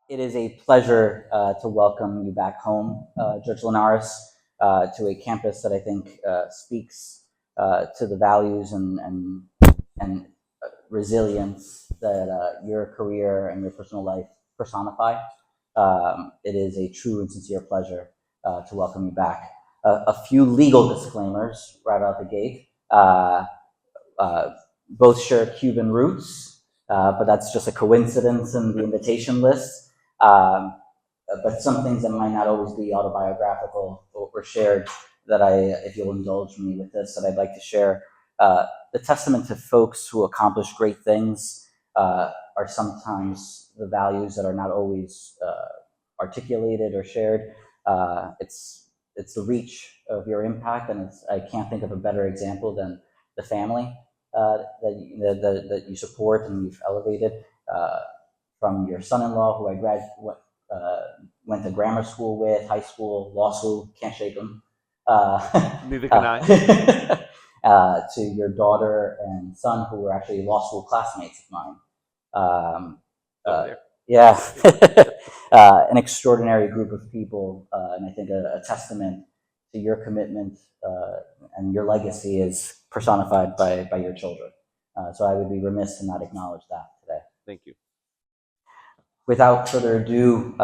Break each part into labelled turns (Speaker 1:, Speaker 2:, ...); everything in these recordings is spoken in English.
Speaker 1: It is a pleasure to welcome you back home, Judge Linares, to a campus that I think speaks to the values and resilience that your career and your personal life personify. It is a true and sincere pleasure to welcome you back. A few legal disclaimers right out the gate. Uh, Both share Cuban roots, but that's just a coincidence in the invitation list. Um, but some things that might not always be autobiographical or shared that if you'll indulge me with this, that I'd like to share. The testament to folks who accomplish great things are sometimes the values that are not always articulated or shared. It's the reach of your impact, and I can't think of a better example than the family that you support and you've elevated, from your son-in-law, who I went to grammar school with, high school, law school, can't shake them.
Speaker 2: Neither can I.
Speaker 1: To your daughter and son, who were actually law school classmates of mine. Yeah, an extraordinary group of people, and I think a testament to your commitment and your legacy is personified by your children. So I would be remiss to not acknowledge that today.
Speaker 2: Thank you.
Speaker 1: Without further ado,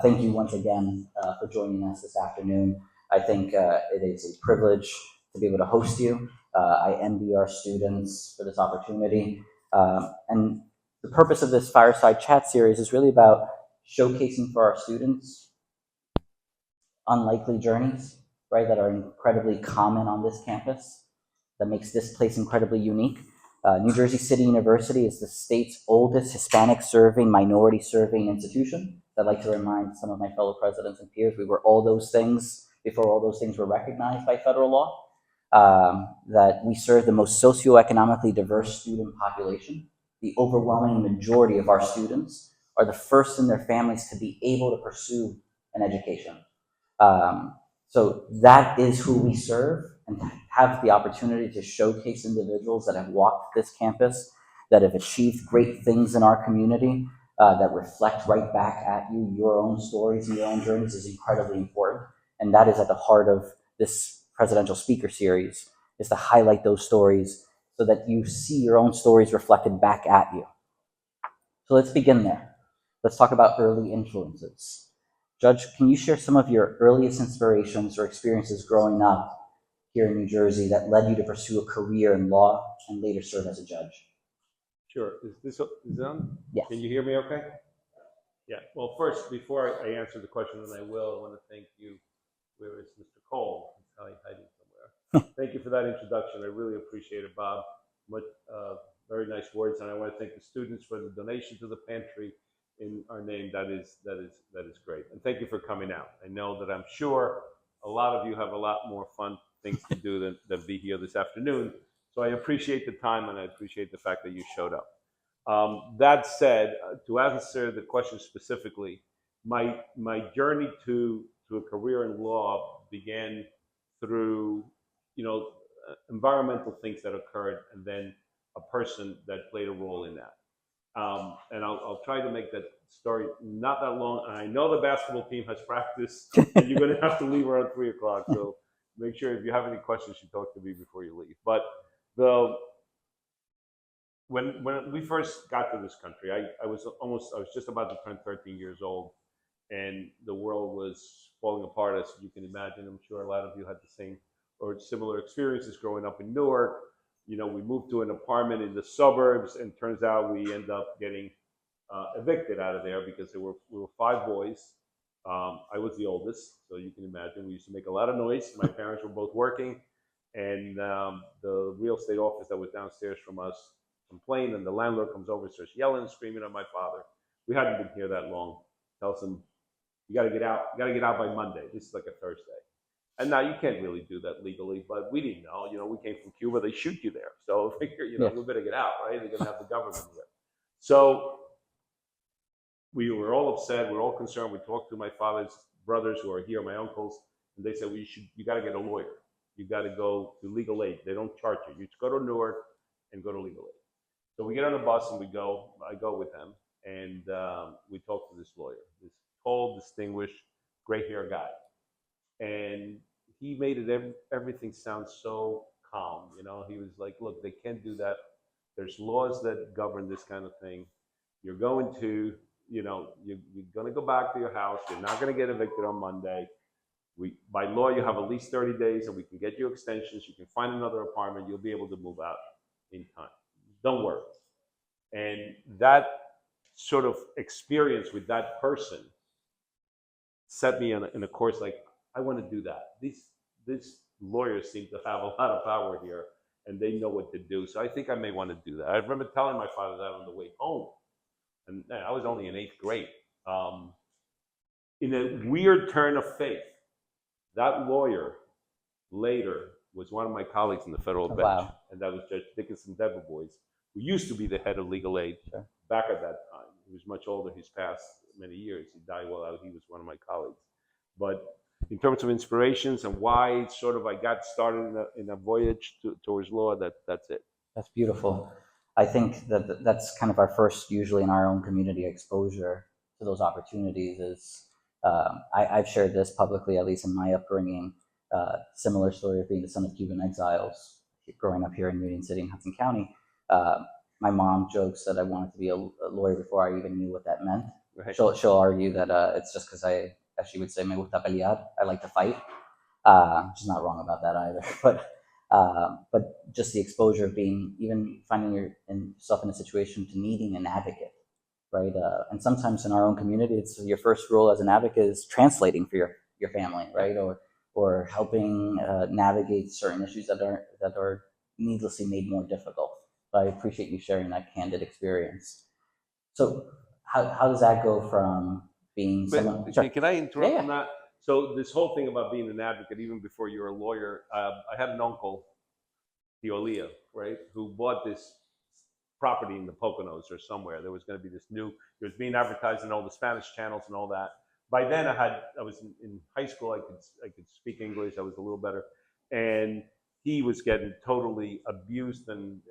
Speaker 1: thank you once again for joining us this afternoon. I think it is a privilege to be able to host you. I envy our students for this opportunity. And the purpose of this Fireside Chat series is really about showcasing for our students unlikely journeys, right, that are incredibly common on this campus, that makes this place incredibly unique. New Jersey City University is the state's oldest Hispanic serving, minority serving institution. I'd like to remind some of my fellow presidents and peers, we were all those things before all those things were recognized by federal law. That we serve the most socioeconomically diverse student population. The overwhelming majority of our students are the first in their families to be able to pursue an education. So that is who we serve, and to have the opportunity to showcase individuals that have walked this campus, that have achieved great things in our community, that reflect right back at you your own stories and your own journeys is incredibly important. And that is at the heart of this presidential speaker series, is to highlight those stories so that you see your own stories reflected back at you. So let's begin there. Let's talk about early influences. Judge, can you share some of your earliest inspirations or experiences growing up here in New Jersey that led you to pursue a career in law and later serve as a judge?
Speaker 2: Sure. Is this on?
Speaker 1: Yes.
Speaker 2: Can you hear me okay? Yeah. Well, first, before I answer the question, and I want to thank you. Where is Mr. Cole? He's probably hiding somewhere. Thank you for that introduction. I really appreciate it, Bob. Very nice words, and I want to thank the students for the donation to the pantry in our name. That is great, and thank you for coming out. I know that I'm sure a lot of you have a lot more fun things to do than be here this afternoon. So I appreciate the time, and I appreciate the fact that you showed up. That said, to answer the question specifically, my journey to a career in law began through, environmental things that occurred, and then a person that played a role in that. And I'll try to make that story not that long. I know the basketball team has practice, and you're going to have to leave around 3 o'clock. So make sure if you have any questions, you talk to me before you leave. But when we first got to this country, I was just about to turn 13 years old, and the world was falling apart, as you can imagine. I'm sure a lot of you had the same or similar experiences growing up in Newark. We moved to an apartment in the suburbs, and turns out we end up getting evicted out of there because we were 5 boys. I was the oldest, so you can imagine we used to make a lot of noise. My parents were both working, and the real estate office that was downstairs from us complained, and the landlord comes over and starts yelling and screaming at my father. We hadn't been here that long. Tells him, "You got to get out. You got to get out by Monday." This is like a Thursday. And now you can't really do that legally, but we didn't know. We came from Cuba. They shoot you there. So we better get out, right? They're going to have the government here. So we were all upset. We were all concerned. We talked to my father's brothers who are here, my uncles, and they said, "Well, you got to get a lawyer. You got to go to legal aid. They don't charge you. You just go to Newark and go to legal aid." So we get on a bus and I go with them. and we talked to this lawyer, this tall, distinguished, gray-haired guy, and he made everything sound so calm. You know, he was like, "Look, they can't do that. There's laws that govern this kind of thing. You're going to, you're going to go back to your house. You're not going to get evicted on Monday. By law, you have at least 30 days, and we can get you extensions. You can find another apartment. You'll be able to move out in time. Don't worry." And that sort of experience with that person set me in a course like, I want to do that. These lawyers seem to have a lot of power here, and they know what to do. So I think I may want to do that. I remember telling my father that on the way home, and I was only in 8th grade. In a weird turn of fate, that lawyer later was one of my colleagues in the federal bench,
Speaker 1: wow.
Speaker 2: and that was Judge Dickinson Deverbois, who used to be the head of legal aid back at that time. He was much older. He's passed many years. He died while he was one of my colleagues. But in terms of inspirations and why sort of I got started in a voyage towards law, that's it.
Speaker 1: That's beautiful. I think that that's kind of our first, usually in our own community, exposure to those opportunities is, I've shared this publicly, at least in my upbringing, similar story of being the son of Cuban exiles, growing up here in Union City in Hudson County. My mom jokes that I wanted to be a lawyer before I even knew what that meant.
Speaker 2: Right.
Speaker 1: She'll argue that it's just because as she would say, me gusta pelear, I like to fight. She's not wrong about that either. But just the exposure of even finding yourself in a situation to needing an advocate, right? And sometimes in our own community, it's your first role as an advocate is translating for your family, right? Or helping navigate certain issues that are needlessly made more difficult. But I appreciate you sharing that candid experience. So how does that go from being someone?
Speaker 2: Sure. Can I interrupt on that?
Speaker 1: Yeah.
Speaker 2: So this whole thing about being an advocate, even before you're a lawyer, I had an uncle, Teolia, right, who bought this property in the Poconos or somewhere. There was going to be this it was being advertised in all the Spanish channels and all that. By then I was in high school. I could speak English. I was a little better, and he was getting totally abused and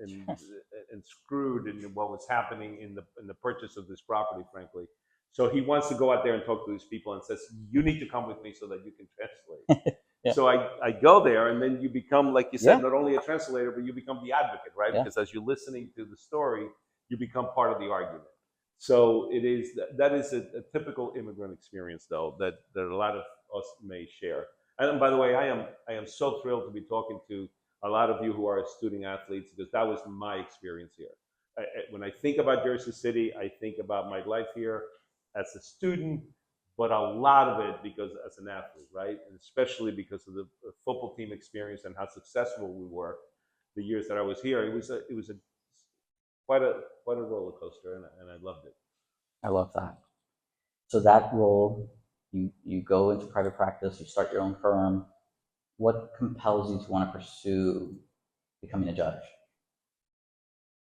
Speaker 2: screwed in what was happening in the purchase of this property, frankly. So he wants to go out there and talk to these people and says, "You need to come with me so that you can translate." Yeah. So I go there, and then you become, like you said, not only a translator, but you become the advocate, right? Because as you're listening to the story, you become part of the argument. So that is a typical immigrant experience, though, that a lot of us may share. And by the way, I am so thrilled to be talking to a lot of you who are student athletes, because that was my experience here. When I think about Jersey City, I think about my life here as a student, but a lot of it because as an athlete, right? And especially because of the football team experience and how successful we were the years that I was here. It was quite a roller coaster, and I loved it.
Speaker 1: I love that. So that role, you go into private practice, you start your own firm. What compels you to want to pursue becoming a judge?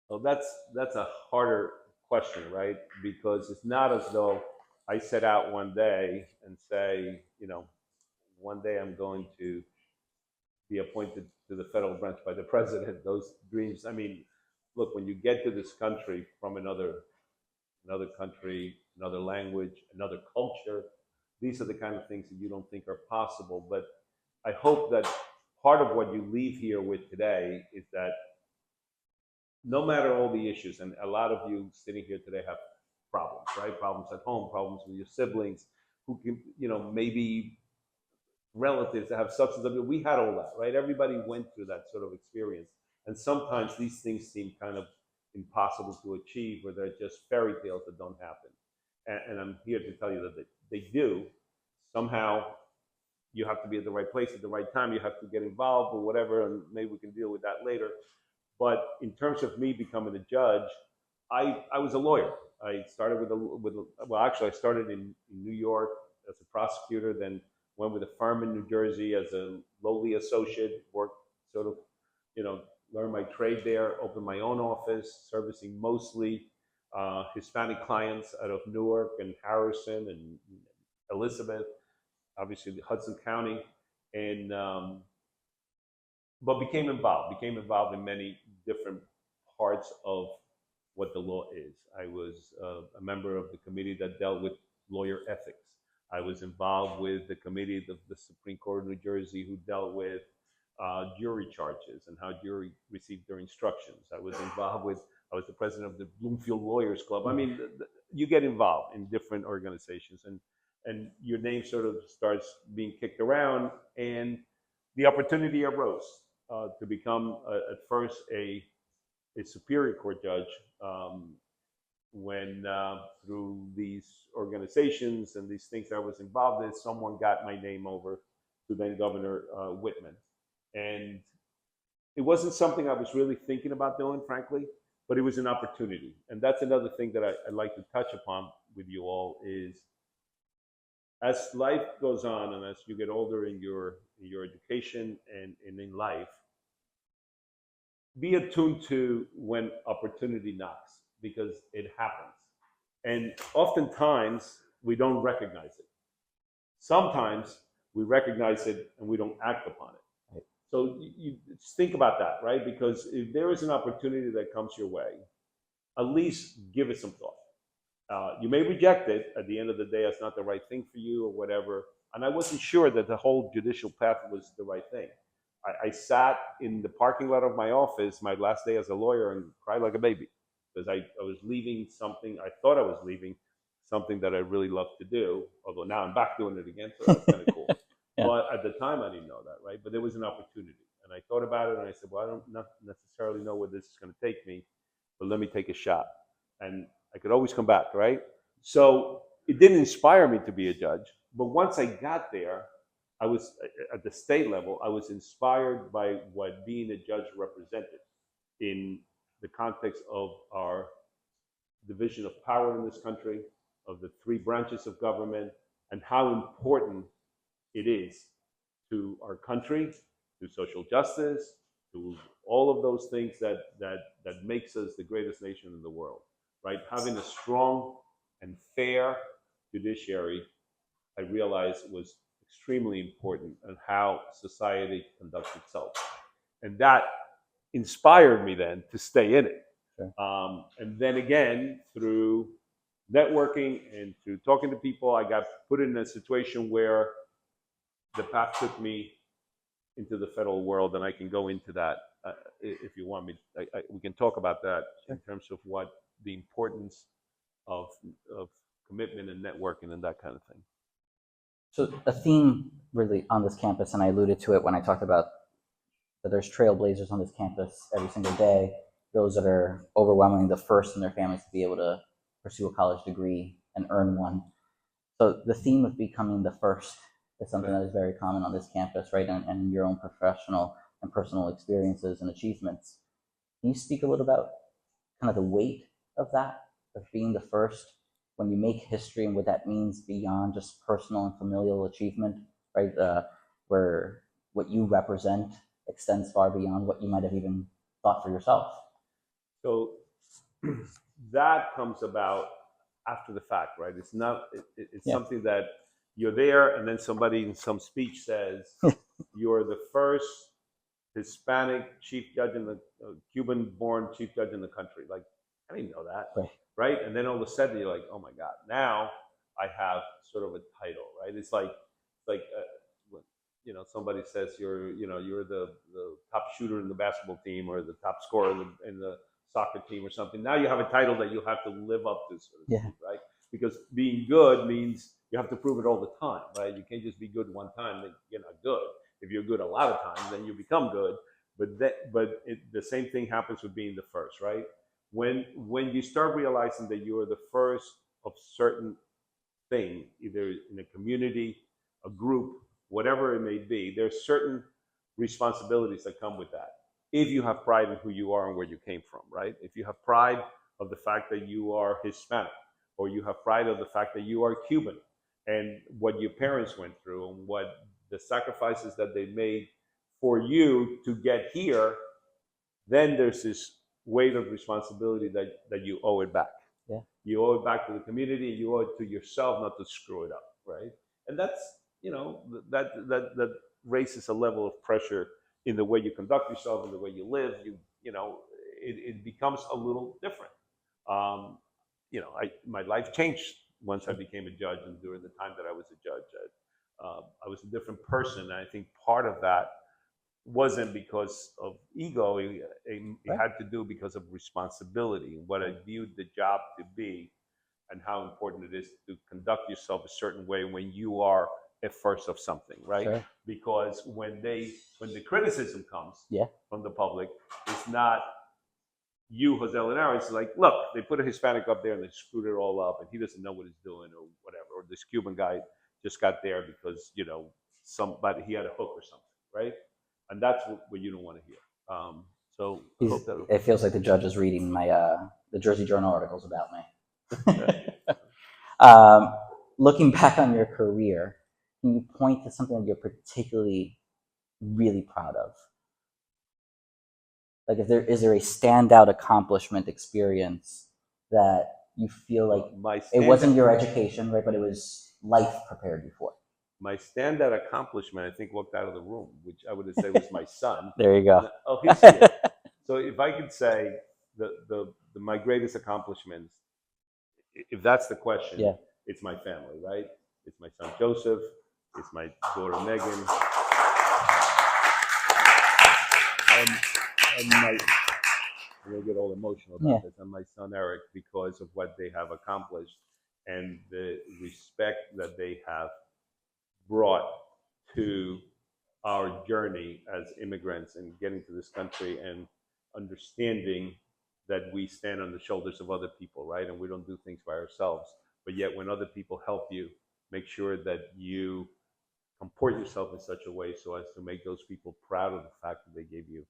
Speaker 2: Well, that's a harder question, right? Because it's not as though I set out one day and say, one day I'm going to be appointed to the federal branch by the president. Those dreams, I mean, look, when you get to this country from another country, another language, another culture, these are the kind of things that you don't think are possible. But I hope that part of what you leave here with today is that no matter all the issues, and a lot of you sitting here today have problems, right? Problems at home, problems with your siblings, who can, maybe relatives that have substance abuse. We had all that, right? Everybody went through that sort of experience. And sometimes these things seem kind of impossible to achieve, or they're just fairy tales that don't happen. And I'm here to tell you that they do. Somehow you have to be at the right place at the right time. You have to get involved or whatever, and maybe we can deal with that later. But in terms of me becoming a judge, I was a lawyer. I started I started in New York as a prosecutor, then went with a firm in New Jersey as a lowly associate, worked sort of, learned my trade there, opened my own office, servicing mostly Hispanic clients out of Newark and Harrison and Elizabeth, obviously the Hudson County, and but became involved in many different parts of what the law is. I was a member of the committee that dealt with lawyer ethics. I was involved with the committee of the Supreme Court of New Jersey who dealt with jury charges and how jury received their instructions. I was the president of the Bloomfield Lawyers Club. I mean, you get involved in different organizations, and your name sort of starts being kicked around, and the opportunity arose to become at first a superior court judge, when through these organizations and these things I was involved in, someone got my name over to then Governor Whitman. And it wasn't something I was really thinking about doing, frankly, but it was an opportunity. And that's another thing that I'd like to touch upon with you all is, as life goes on and as you get older in your education and in life, be attuned to when opportunity knocks, because it happens. And oftentimes we don't recognize it. Sometimes we recognize it and we don't act upon it. Right. So you think about that, right? Because if there is an opportunity that comes your way, at least give it some thought. You may reject it. At the end of the day, it's not the right thing for you or whatever. And I wasn't sure that the whole judicial path was the right thing. I sat in the parking lot of my office my last day as a lawyer and cried like a baby, because I was leaving something, I thought I was leaving something that I really loved to do, although now I'm back doing it again, so that's kind of cool. Yeah. But at the time, I didn't know that, right? But there was an opportunity. And I thought about it, and I said, well, I don't not necessarily know where this is going to take me, but let me take a shot. And I could always come back, right? So it didn't inspire me to be a judge. But once I got there, I was at the state level, I was inspired by what being a judge represented in the context of our division of power in this country, of the three branches of government, and how important it is to our country, to social justice, to all of those things that makes us the greatest nation in the world, right? Having a strong and fair judiciary, I realized, was extremely important in how society conducts itself. And that inspired me then to stay in it. Sure. And then again, through networking and through talking to people, I got put in a situation where the path took me into the federal world, and I can go into that if you want me. We can talk about that. Sure. In terms of what the importance of commitment and networking and that kind of thing.
Speaker 1: So a theme really on this campus, and I alluded to it when I talked about that there's trailblazers on this campus every single day, those that are overwhelmingly the first in their families to be able to pursue a college degree and earn one. So the theme of becoming the first is something that is very common on this campus, right? And your own professional and personal experiences and achievements. Can you speak a little about kind of the weight of that, of being the first, when you make history and what that means beyond just personal and familial achievement, right? Where what you represent extends far beyond what you might have even thought for yourself.
Speaker 2: So that comes about after the fact, right? It's not, it's something that you're there and then somebody in some speech says, you're the first Hispanic chief judge in the, Cuban-born chief judge in the country. Like, I didn't know that. Right? And then all of a sudden you're like, oh my God, now I have sort of a title, right? It's like somebody says you're the top shooter in the basketball team or the top scorer in the soccer team or something. Now you have a title that you have to live up to, sort of speak, right? Because being good means you have to prove it all the time, right? You can't just be good one time and you're not good. If you're good a lot of times, then you become good. But the same thing happens with being the first, right? When you start realizing that you are the first of certain thing, either in a community, a group, whatever it may be, there's certain responsibilities that come with that. If you have pride in who you are and where you came from, right? If you have pride of the fact that you are Hispanic, or you have pride of the fact that you are Cuban, and what your parents went through and what the sacrifices that they made for you to get here, then there's this weight of responsibility that you owe it back. Yeah. You owe it back to the community, you owe it to yourself not to screw it up, right? And that's, that raises a level of pressure in the way you conduct yourself, in the way you live. It becomes a little different. You know, my life changed once I became a judge, and during the time that I was a judge, I was a different person. And I think part of that wasn't because of ego. It had to do because of responsibility and what I viewed the job to be, and how important it is to conduct yourself a certain way when you are at first of something, right?
Speaker 1: Sure.
Speaker 2: Because when the criticism comes from the public, it's not you, Jose Linares. It's like, look, they put a Hispanic up there and they screwed it all up, and he doesn't know what he's doing or whatever. Or this Cuban guy just got there because, you know, somebody, he had a hook or something, right? And that's what you don't want to hear. So I hope that
Speaker 1: it feels like the judge is reading my the Jersey Journal articles about me. Looking back on your career, can you point to something that you're particularly really proud of? Like, is there a standout accomplishment experience that you feel like it wasn't your education, right, but it was life prepared you for?
Speaker 2: My standout accomplishment, I think, walked out of the room, which I would say was my son.
Speaker 1: There you go.
Speaker 2: Oh, he's here. So if I could say my greatest accomplishments, if that's the question, it's my family, right? It's my son Joseph, it's my daughter Megan, and I'm gonna get all emotional about this, and my son Eric, because of what they have accomplished and the respect that they have brought to our journey as immigrants and getting to this country, and understanding that we stand on the shoulders of other people, right? And we don't do things by ourselves. But yet when other people help you, make sure that you comport yourself in such a way so as to make those people proud of the fact that they gave you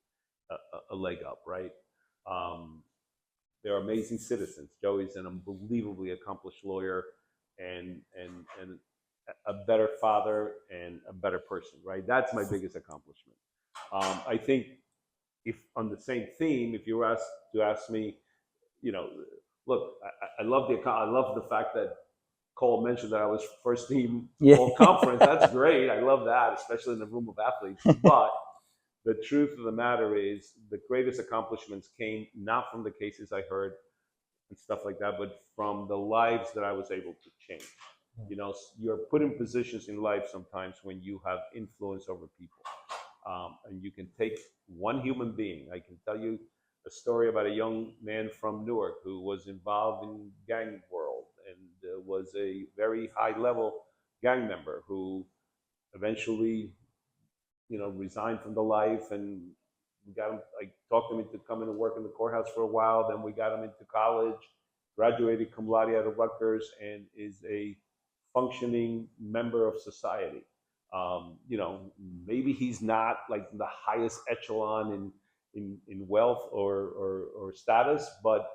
Speaker 2: a leg up, right? They're amazing citizens. Joey's an unbelievably accomplished lawyer and a better father and a better person, right? That's my biggest accomplishment. I think, if on the same theme, if you were asked to ask me, you know, look, I love the fact that Cole mentioned that I was first team all conference. That's great. I love that, especially in the room of athletes. But the truth of the matter is, the greatest accomplishments came not from the cases I heard and stuff like that, but from the lives that I was able to change. You know, you're put in positions in life sometimes when you have influence over people. And you can take one human being. I can tell you a story about a young man from Newark who was involved in gang world and was a very high level gang member who eventually, you know, resigned from the life, and we got him, I talked him into coming to work in the courthouse for a while. Then we got him into college, graduated cum laude out of Rutgers, and is a functioning member of society. You know, maybe he's not like the highest echelon in wealth or status, but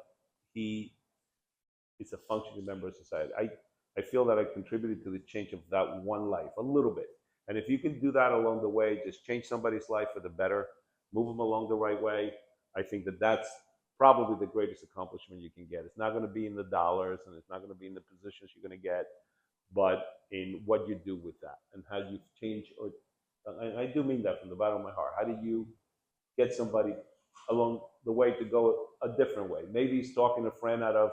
Speaker 2: he is a functioning member of society. I feel that I contributed to the change of that one life a little bit. And if you can do that along the way, just change somebody's life for the better, move them along the right way, I think that that's probably the greatest accomplishment you can get. It's not going to be in the dollars, and it's not going to be in the positions you're going to get, but in what you do with that and how you change. Or I do mean that from the bottom of my heart. How do you get somebody along the way to go a different way? Maybe he's talking a friend out of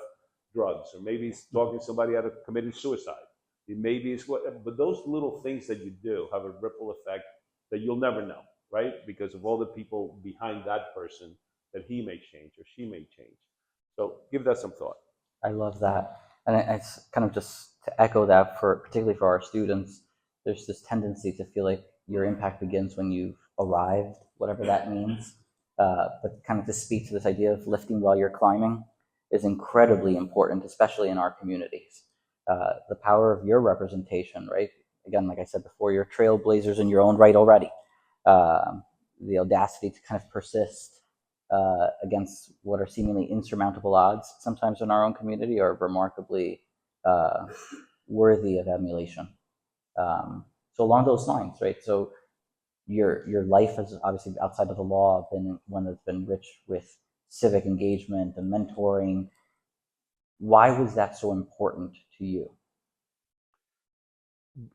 Speaker 2: drugs, or maybe he's talking somebody out of committing suicide. Maybe it's what, but those little things that you do have a ripple effect that you'll never know, right? Because of all the people behind that person that he may change or she may change. So give that some thought.
Speaker 1: I love that. And it's kind of just to echo that, particularly for our students, there's this tendency to feel like your impact begins when you've arrived, whatever that means. But kind of to speak to this idea of lifting while you're climbing is incredibly important, especially in our communities. The power of your representation, right? Again, like I said before, you're trailblazers in your own right already. The audacity to kind of persist against what are seemingly insurmountable odds sometimes in our own community are remarkably worthy of emulation. So along those lines, right? So your life has obviously, outside of the law, been one that's been rich with civic engagement and mentoring. Why was that so important to you?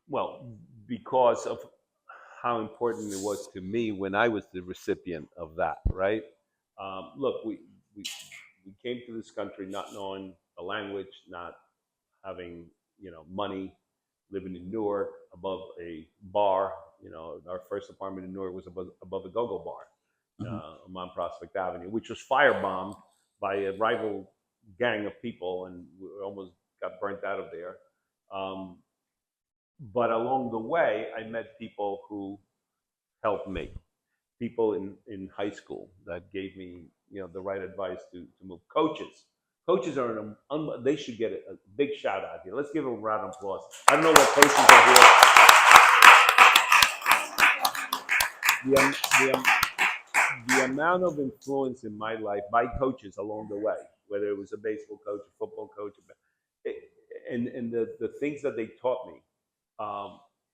Speaker 2: Well, because of how important it was to me when I was the recipient of that, right? Look, we came to this country not knowing the language, not having, money, living in Newark above a bar. Our first apartment in Newark was above a go-go bar on Prospect Avenue, which was firebombed by a rival gang of people, and we almost got burnt out of there. But along the way, I met people who helped me. People in high school that gave me, the right advice to move. Coaches are they should get a big shout out here. Let's give them a round of applause. I don't know what coaches are here. The amount of influence in my life by coaches along the way, whether it was a baseball coach, a football coach, and the things that they taught me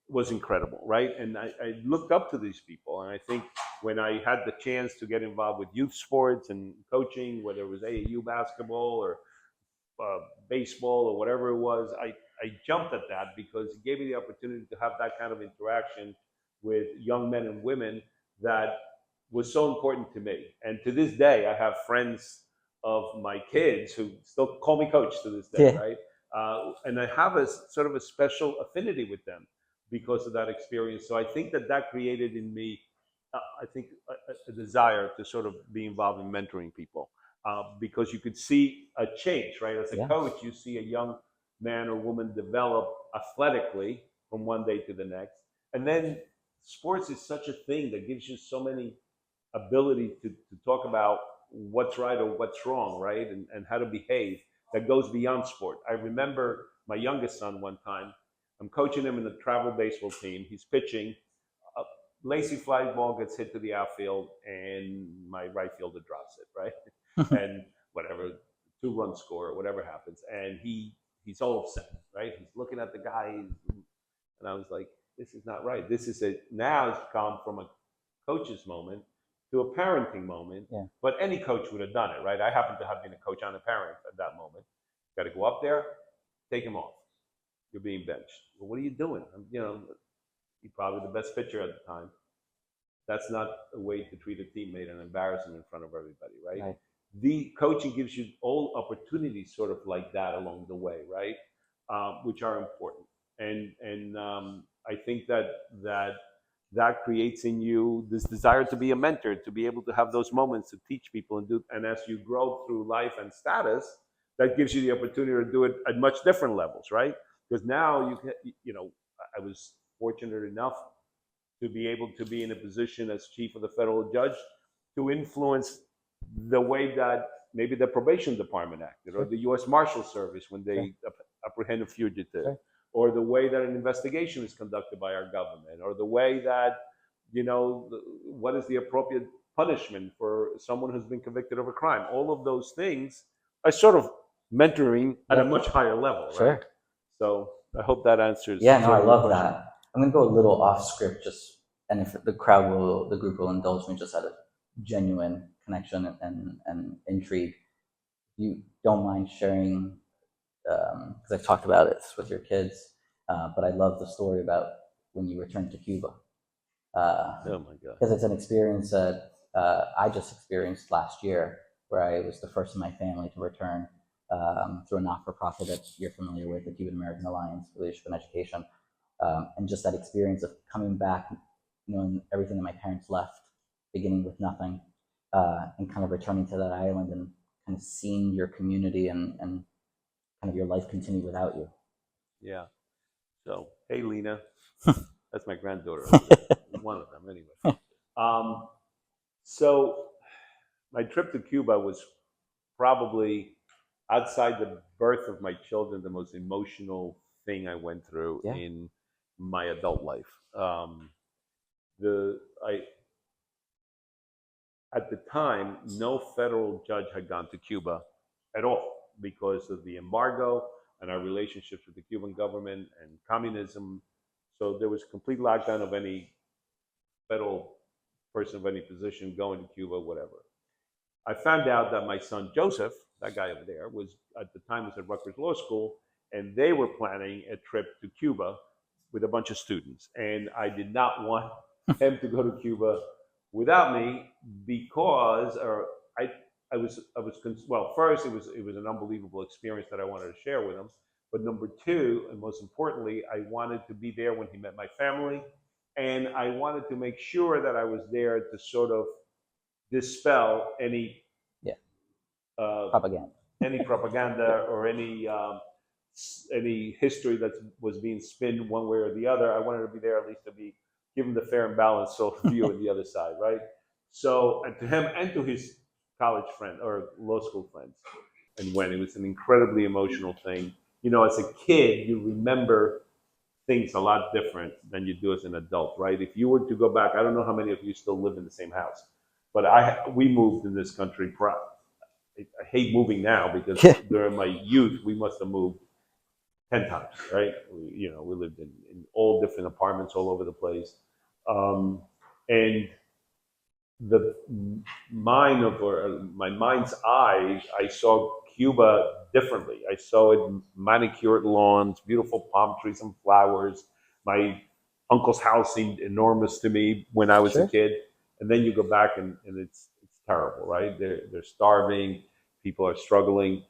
Speaker 2: was incredible, right? And I looked up to these people, and I think when I had the chance to get involved with youth sports and coaching, whether it was AAU basketball or baseball or whatever it was, I jumped at that because it gave me the opportunity to have that kind of interaction with young men and women that was so important to me. And to this day, I have friends of my kids who still call me coach to this day, right? And I have a sort of a special affinity with them because of that experience. So I think that created in me, a desire to sort of be involved in mentoring people because you could see a change, right? As a coach, you see a young man or woman develop athletically from one day to the next. And then sports is such a thing that gives you so many ability to talk about what's right or what's wrong, right? And how to behave that goes beyond sport. I remember my youngest son one time, I'm coaching him in the travel baseball team. He's pitching. A lacy fly ball gets hit to the outfield, and my right fielder drops it, right? And whatever, 2-run score or whatever happens. And he's all upset, right? He's looking at the guy, and I was like, this is not right. Now it's come from a coach's moment to a parenting moment. Yeah. But any coach would have done it, right? I happen to have been a coach and a parent at that moment. Got to go up there, take him off. You're being benched. Well, what are you doing? You're probably the best pitcher at the time. That's not a way to treat a teammate and embarrass him in front of everybody, right? The coaching gives you all opportunities sort of like that along the way, right? Which are important. And I think that creates in you this desire to be a mentor, to be able to have those moments to teach people and as you grow through life and status, that gives you the opportunity to do it at much different levels, right? Because now I was fortunate enough to be able to be in a position as chief of the federal judge to influence the way that maybe the probation department acted, or the U.S. Marshal Service when they apprehend a fugitive, or the way that an investigation is conducted by our government, or the way that, what is the appropriate punishment for someone who's been convicted of a crime. All of those things are sort of mentoring at a much higher level, right? So I hope that answers.
Speaker 1: Yeah, no, I love that. I'm going to go a little off script, and if the group will indulge me, just out of genuine connection and intrigue. You don't mind sharing, because I've talked about it with your kids, but I love the story about when you returned to Cuba.
Speaker 2: Oh my God.
Speaker 1: Because it's an experience that I just experienced last year, where I was the first in my family to return through a not-for-profit that you're familiar with, the Cuban-American Alliance for Leadership and Education. And just that experience of coming back, knowing everything that my parents left, beginning with nothing, and kind of returning to that island and kind of seeing your community and kind of your life continue without you.
Speaker 2: Yeah. So, hey, Lena. That's my granddaughter. One of them, anyway. So, my trip to Cuba was probably, outside the birth of my children, the most emotional thing I went through in my adult life. At the time, no federal judge had gone to Cuba at all because of the embargo and our relationships with the Cuban government and communism. So there was a complete lockdown of any federal person of any position going to Cuba, whatever. I found out that my son Joseph, that guy over there, was at the time was at Rutgers Law School, and they were planning a trip to Cuba with a bunch of students. And I did not want him to go to Cuba without me because I well, first it was an unbelievable experience that I wanted to share with him. But number two, and most importantly, I wanted to be there when he met my family, and I wanted to make sure that I was there to sort of dispel
Speaker 1: Yeah.
Speaker 2: uh,
Speaker 1: Propaganda.
Speaker 2: any propaganda or any history that was being spinned one way or the other. I wanted to be there at least to be given the fair and balanced view of the other side, right? So, and to him and to his college friend or law school friends, and when it was an incredibly emotional thing. You know, as a kid, you remember things a lot different than you do as an adult, right? If you were to go back, I don't know how many of you still live in the same house, but we moved in this country. I hate moving now because during my youth we must have moved 10 times, right? We lived in all different apartments all over the place, and the my mind's eye, I saw Cuba differently. I saw it manicured lawns, beautiful palm trees and flowers. My uncle's house seemed enormous to me when I was a kid. And then you go back and it's terrible, right? They're starving, people are struggling,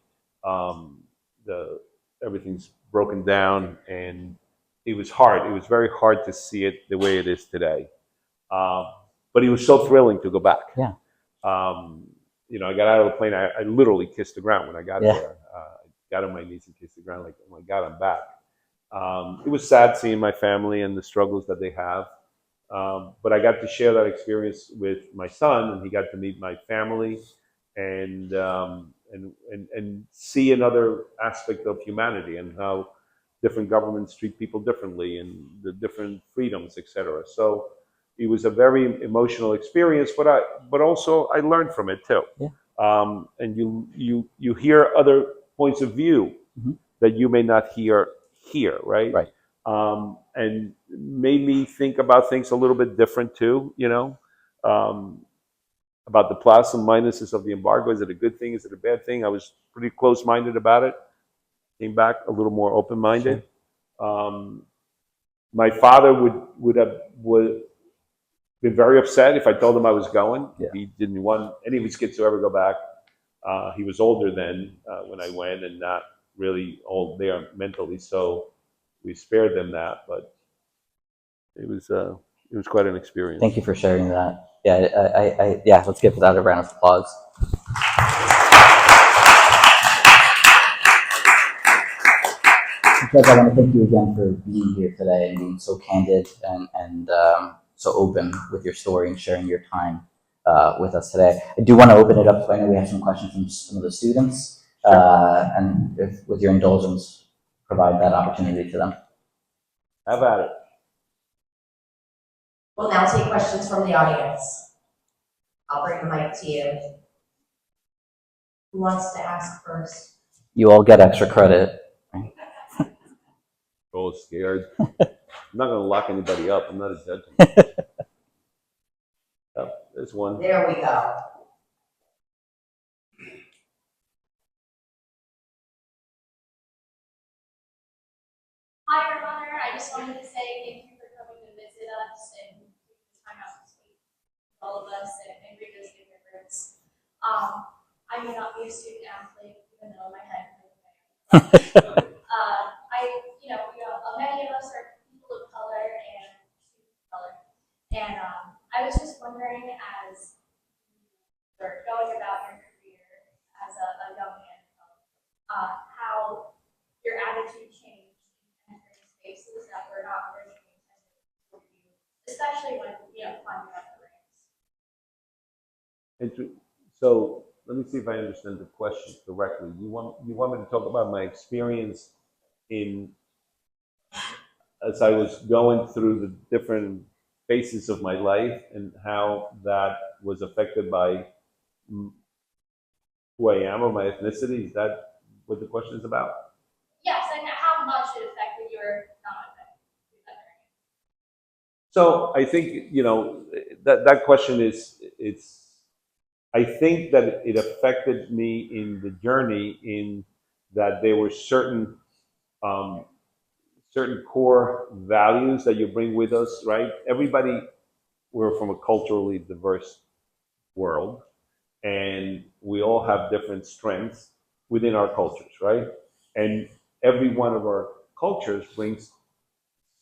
Speaker 2: everything's broken down, and it was hard. It was very hard to see it the way it is today. But it was so thrilling to go back.
Speaker 1: Yeah.
Speaker 2: I got out of the plane. I literally kissed the ground when I got there. I got on my knees and kissed the ground, like, oh my God, I'm back. It was sad seeing my family and the struggles that they have. But I got to share that experience with my son, and he got to meet my family and see another aspect of humanity and how different governments treat people differently and the different freedoms, etc. So it was a very emotional experience, but also I learned from it too.
Speaker 1: Yeah.
Speaker 2: And you hear other points of view that you may not hear here, right?
Speaker 1: Right.
Speaker 2: And made me think about things a little bit different too, about the plus and minuses of the embargo. Is it a good thing? Is it a bad thing? I was pretty close-minded about it. Came back a little more open-minded. Sure. My father would been very upset if I told him I was going. Yeah. He didn't want any of his kids to ever go back. He was older then when I went, and not really old there mentally, so we spared them that. But it was quite an experience.
Speaker 1: Thank you for sharing that. Yeah, let's give that a round of applause. Because I want to thank you again for being here today and being so candid and so open with your story and sharing your time with us today. I do want to open it up. I know we have some questions from some of the students, and if, with your indulgence, provide that opportunity to them.
Speaker 2: Have at it.
Speaker 3: We'll now take questions from the audience. I'll bring the mic to you. Who wants to ask first?
Speaker 1: You all get extra credit.
Speaker 2: Oh, scared. I'm not going to lock anybody up. I'm not a judge. Oh, there's one.
Speaker 3: There we go.
Speaker 4: Hi, Your Honor. I just wanted to say thank you for coming to visit us and taking the time out to speak with all of us and revisit your memories. I may not be a student athlete, even though in my head many of us are people of color and students of color. And I was just wondering, as you're going about your career as a young man, how your attitude changed in entering spaces that were not originally intended for you, especially when climbing up the ranks.
Speaker 2: So let me see if I understand the question correctly. You want me to talk about my experience as I was going through the different phases of my life and how that was affected by who I am or my ethnicity? Is that what the question is about?
Speaker 4: Yes, and how much it affected your non-ethnic.
Speaker 2: So I think, that question I think that it affected me in the journey in that there were certain core values that you bring with us, right? Everybody, we're from a culturally diverse world. and we all have different strengths within our cultures, right? And every one of our cultures brings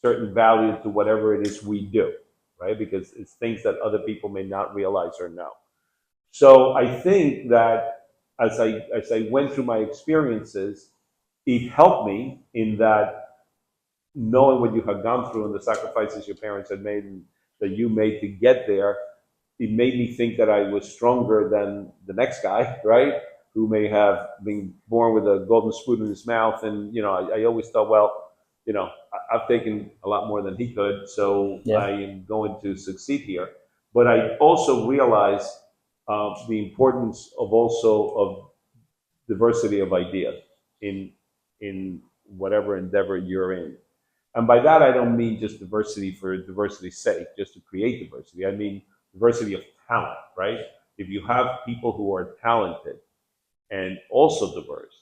Speaker 2: certain value to whatever it is we do, right? Because it's things that other people may not realize or know. So I think that as I went through my experiences, it helped me in that knowing what you had gone through and the sacrifices your parents had made and that you made to get there, it made me think that I was stronger than the next guy, right? Who may have been born with a golden spoon in his mouth. And, I always thought, well, I've taken a lot more than he could, so
Speaker 1: Yeah.
Speaker 2: I am going to succeed here. But I also realized the importance of diversity of ideas in whatever endeavor you're in. And by that, I don't mean just diversity for diversity's sake, just to create diversity. I mean diversity of talent, right? If you have people who are talented and also diverse,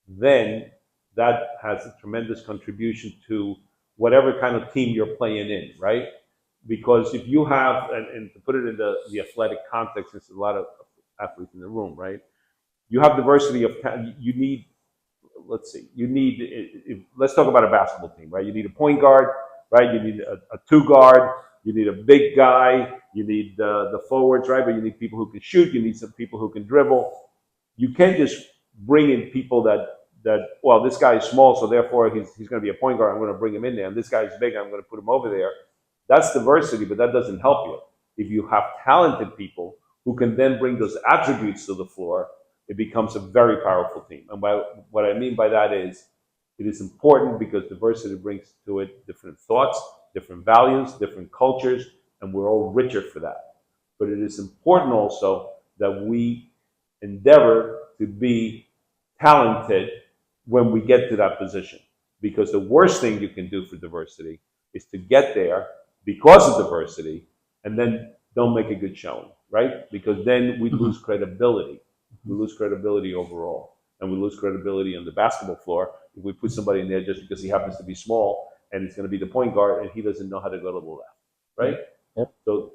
Speaker 2: then that has a tremendous contribution to whatever kind of team you're playing in, right? Because if you have, and to put it in the athletic context, there's a lot of athletes in the room, right? You have diversity of talent. You need, let's see, let's talk about a basketball team, right? You need a point guard, right? You need a two guard. You need a big guy. You need the forwards, right? But you need people who can shoot. You need some people who can dribble. You can't just bring in people that well, this guy is small, so therefore he's going to be a point guard. I'm going to bring him in there. And this guy is big. I'm going to put him over there. That's diversity, but that doesn't help you. If you have talented people who can then bring those attributes to the floor, it becomes a very powerful team. And what I mean by that is, it is important because diversity brings to it different thoughts, different values, different cultures, and we're all richer for that. But it is important also that we endeavor to be talented when we get to that position. Because the worst thing you can do for diversity is to get there because of diversity and then don't make a good showing, right? Because then we lose credibility. We lose credibility overall. And we lose credibility on the basketball floor if we put somebody in there just because he happens to be small and he's going to be the point guard and he doesn't know how to go to the left, right?
Speaker 1: Yep.
Speaker 2: So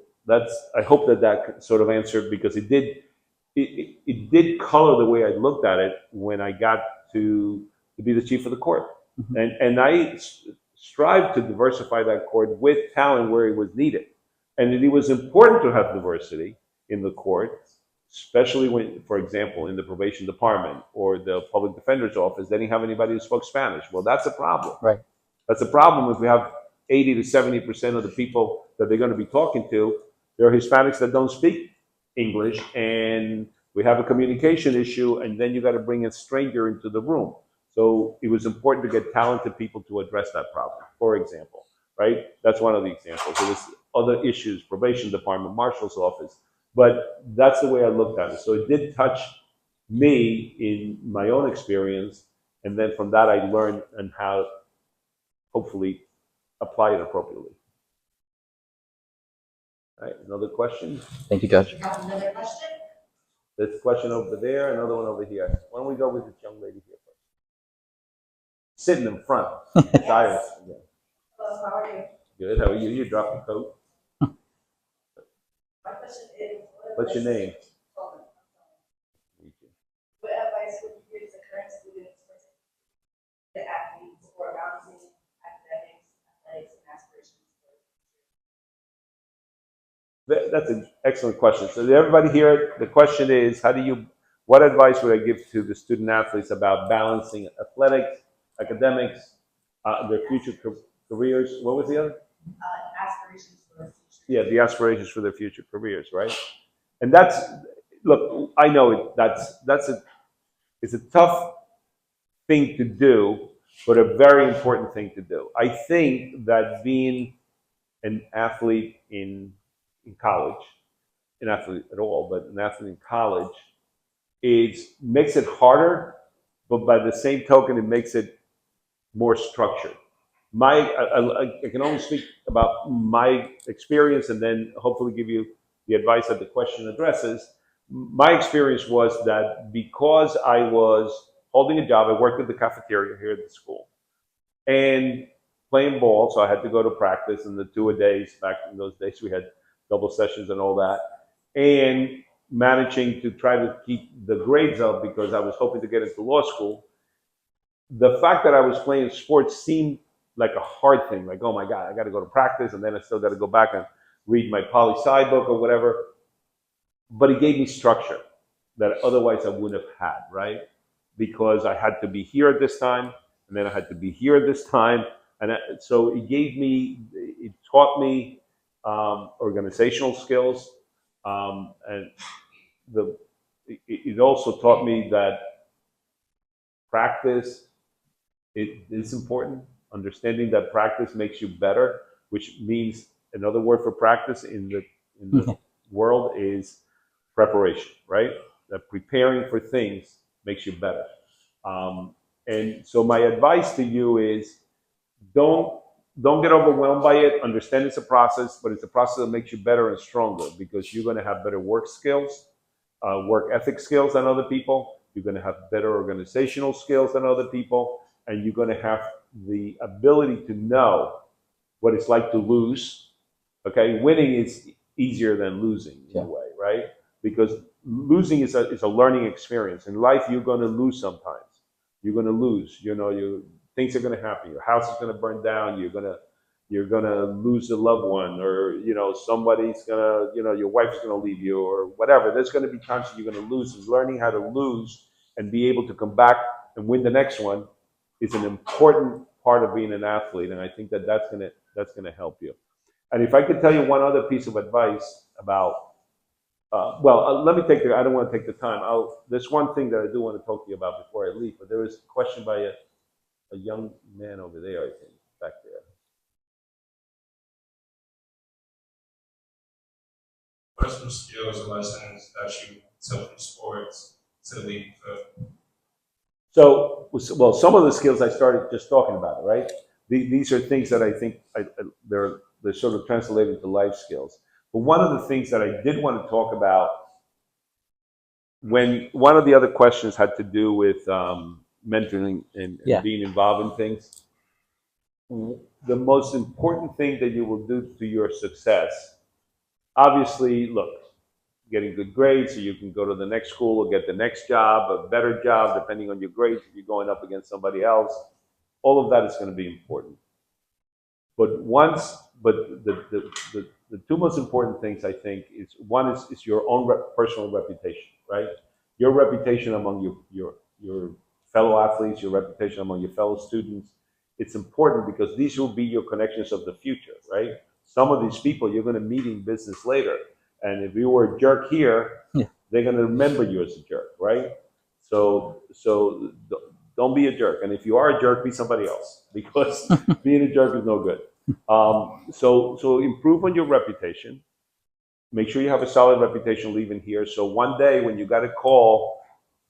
Speaker 2: I hope that sort of answered, because it did color the way I looked at it when I got to be the chief of the court. And I strive to diversify that court with talent where it was needed. And it was important to have diversity in the court, especially when, for example, in the probation department or the public defender's office, they didn't have anybody who spoke Spanish. Well, that's a problem.
Speaker 1: Right.
Speaker 2: That's a problem if we have 80 to 70% of the people that they're going to be talking to, they're Hispanics that don't speak English, and we have a communication issue, and then you got to bring a stranger into the room. So it was important to get talented people to address that problem, for example, right? That's one of the examples. There was other issues, probation department, marshal's office, but that's the way I looked at it. So it did touch me in my own experience, and then from that I learned and how hopefully apply it appropriately. All right, another question?
Speaker 1: Thank you, Judge.
Speaker 3: Another question?
Speaker 2: There's a question over there, another one over here. Why don't we go with this young lady here first? Sitting in front. It's Iris. Yeah.
Speaker 3: Hello, how are you?
Speaker 2: Good, how are you? You dropped the coat.
Speaker 3: My question is,
Speaker 2: What's your name?
Speaker 3: what advice would you give to current students, the athletes, for balancing academics, athletics, and aspirations?
Speaker 2: That's an excellent question. So did everybody hear it? The question is, what advice would I give to the student athletes about balancing athletics, academics, their future careers? What was the other?
Speaker 3: Aspirations for the future.
Speaker 2: Yeah, the aspirations for their future careers, right? And look, I know it's a tough thing to do, but a very important thing to do. I think that being an athlete in college, an athlete at all, but an athlete in college, makes it harder, but by the same token, it makes it more structured. I can only speak about my experience and then hopefully give you the advice that the question addresses. My experience was that because I was holding a job, I worked at the cafeteria here at the school and playing ball, so I had to go to practice and the 2-a-days. Back in those days, we had double sessions and all that. And managing to try to keep the grades up because I was hoping to get into law school, the fact that I was playing sports seemed like a hard thing. Like, oh my God, I got to go to practice, and then I still got to go back and read my poli-sci book or whatever. But it gave me structure that otherwise I wouldn't have had, right? Because I had to be here at this time, and then I had to be here at this time. And so it taught me organizational skills. And it also taught me that practice is important. Understanding that practice makes you better, which means another word for practice in the world is preparation, right? That preparing for things makes you better. And so my advice to you is don't get overwhelmed by it. Understand it's a process, but it's a process that makes you better and stronger because you're going to have better work skills, work ethic skills than other people. You're going to have better organizational skills than other people, and you're going to have the ability to know what it's like to lose. Okay, winning is easier than losing in a way, right? Because losing is a learning experience. In life, you're going to lose sometimes. You're going to lose. Things are going to happen. Your house is going to burn down. You're going to lose a loved one, or somebody's going to your wife's going to leave you, or whatever. There's going to be times that you're going to lose. And learning how to lose and be able to come back and win the next one is an important part of being an athlete. And I think that's going to help you. And if I could tell you one other piece of advice about let me take I don't want to take the time. There's one thing that I do want to talk to you about before I leave, but there was a question by a young man over there, I think, back there.
Speaker 5: What are some skills or lessons that you took from sports to the league?
Speaker 2: So, well, some of the skills I started just talking about, right? These are things that I think they're sort of translated to life skills. But one of the things that I did want to talk about, when one of the other questions had to do with mentoring and being involved in things, the most important thing that you will do to your success, obviously, look, getting good grades so you can go to the next school or get the next job, a better job, depending on your grades, if you're going up against somebody else, all of that is going to be important. But the two most important things, I think, is one is your own personal reputation, right? Your reputation among your fellow athletes, your reputation among your fellow students. It's important because these will be your connections of the future, right? Some of these people you're going to meet in business later. And if you were a jerk here, they're going to remember you as a jerk, right? So don't be a jerk. And if you are a jerk, be somebody else, because being a jerk is no good. So improve on your reputation. Make sure you have a solid reputation leaving here. So one day when you got to call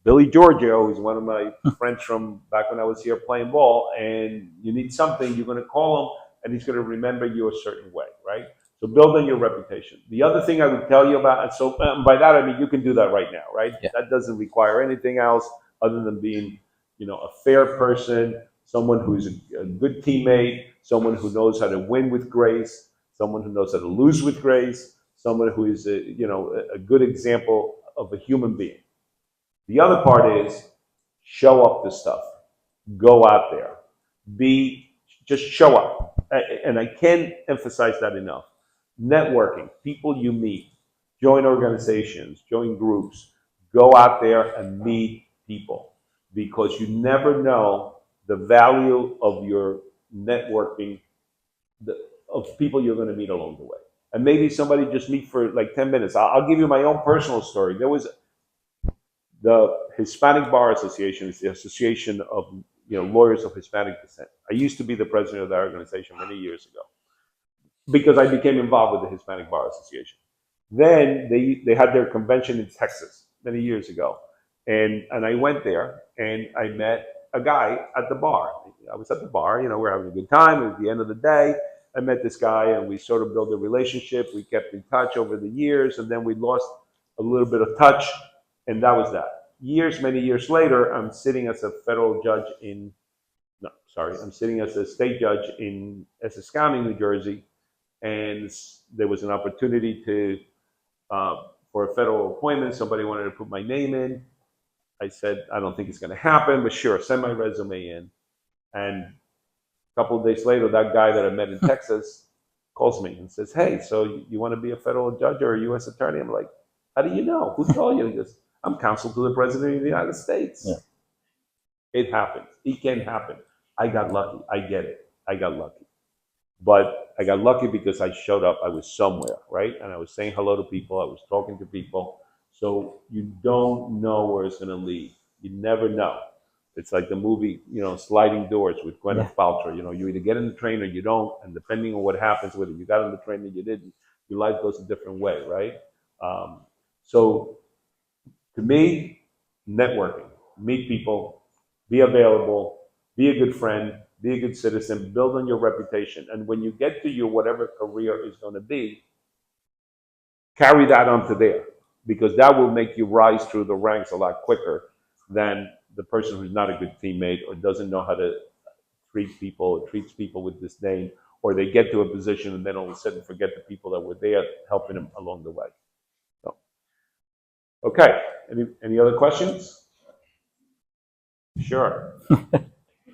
Speaker 2: Billy Giorgio, who's one of my friends from back when I was here playing ball, and you need something, you're going to call him, and he's going to remember you a certain way, right? So build on your reputation. The other thing I would tell you about, and so by that I mean you can do that right now, right? Yeah. That doesn't require anything else other than being, a fair person, someone who's a good teammate, someone who knows how to win with grace, someone who knows how to lose with grace, someone who is a good example of a human being. The other part is show up to stuff. Go out there. Just show up. And I can't emphasize that enough. Networking, people you meet, join organizations, join groups, go out there and meet people, because you never know the value of your networking, of people you're going to meet along the way. And maybe somebody just meet for like 10 minutes. I'll give you my own personal story. There was the Hispanic Bar Association, is the association of lawyers of Hispanic descent. I used to be the president of that organization many years ago, because I became involved with the Hispanic Bar Association. Then they had their convention in Texas many years ago. And I went there and I met a guy at the bar. I was at the bar, we're having a good time. At the end of the day, I met this guy and we sort of built a relationship. We kept in touch over the years, and then we lost a little bit of touch, and that was that. Many years later, I'm sitting as a federal judge I'm sitting as a state judge in Essex County, New Jersey. And there was an opportunity to for a federal appointment. Somebody wanted to put my name in. I said, I don't think it's going to happen, but sure, send my resume in. And a couple of days later, that guy that I met in Texas calls me and says, hey, so you want to be a federal judge or a U.S. attorney? I'm like, how do you know? Who told you? He goes, I'm counsel to the President of the United States.
Speaker 1: Yeah.
Speaker 2: It happens. It can happen. I got lucky. I get it. I got lucky. But I got lucky because I showed up. I was somewhere, right? And I was saying hello to people. I was talking to people. So you don't know where it's going to lead. You never know. It's like the movie, Sliding Doors with Gwyneth Paltrow. You either get in the train or you don't. And depending on what happens, whether you got on the train or you didn't, your life goes a different way, right? So to me, networking, meet people, be available, be a good friend, be a good citizen, build on your reputation. And when you get to your whatever career is going to be, carry that onto there, because that will make you rise through the ranks a lot quicker than the person who's not a good teammate or doesn't know how to treat people or treats people with disdain, or they get to a position and then all of a sudden forget the people that were there helping them along the way. So, okay, any other questions? Sure. All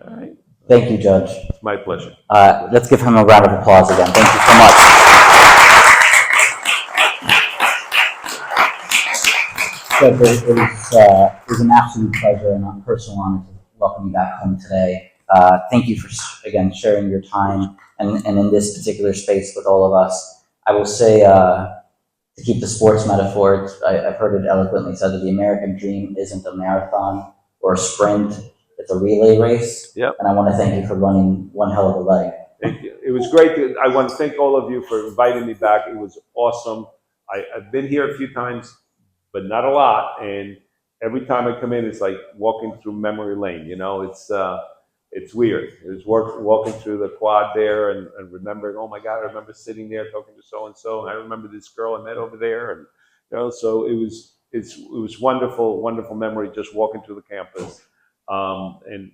Speaker 2: right.
Speaker 1: Thank you, Judge.
Speaker 2: It's my pleasure.
Speaker 1: Let's give him a round of applause again. Thank you so much. Judge, it was an absolute pleasure and a personal honor to welcome you back home today. Thank you for, again, sharing your time and in this particular space with all of us. I will say, to keep the sports metaphor, I've heard it eloquently said that the American dream isn't a marathon or a sprint. It's a relay race.
Speaker 2: Yep.
Speaker 1: And I want to thank you for running one hell of a leg.
Speaker 2: It was great. I want to thank all of you for inviting me back. It was awesome. I've been here a few times, but not a lot. And every time I come in, it's like walking through memory lane. It's weird. It was walking through the quad there and remembering, oh my God, I remember sitting there talking to so-and-so. And I remember this girl I met over there. And, so it was wonderful, wonderful memory just walking through the campus. And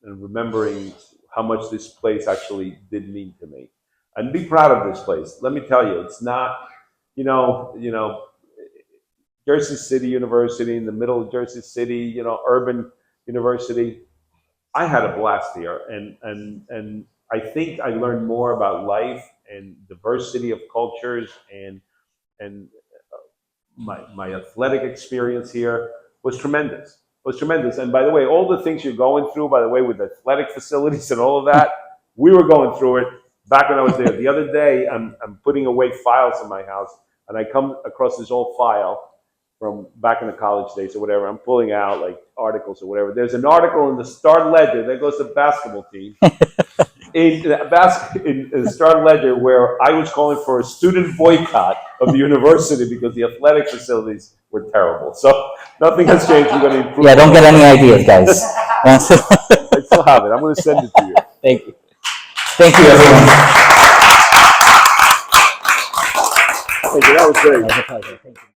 Speaker 2: remembering how much this place actually did mean to me, and be proud of this place. Let me tell you, it's not, Jersey City University in the middle of Jersey City, urban university. I had a blast here, and I think I learned more about life and diversity of cultures, and my athletic experience here was tremendous. And by the way, all the things you're going through, by the way, with athletic facilities and all of that, we were going through it back when I was there. The other day, I'm putting away files in my house, and I come across this old file from back in the college days or whatever. I'm pulling out like articles or whatever. There's an article in the Star Ledger, there goes the basketball team, in the Star Ledger, where I was calling for a student boycott of the university because the athletic facilities were terrible. So nothing has changed. We're going to improve.
Speaker 1: Yeah, don't get any ideas, guys.
Speaker 2: I still have it. I'm going to send it to you.
Speaker 1: Thank you. Thank you, everyone.
Speaker 2: Thank you. That was great.
Speaker 1: It was a pleasure. Thank you.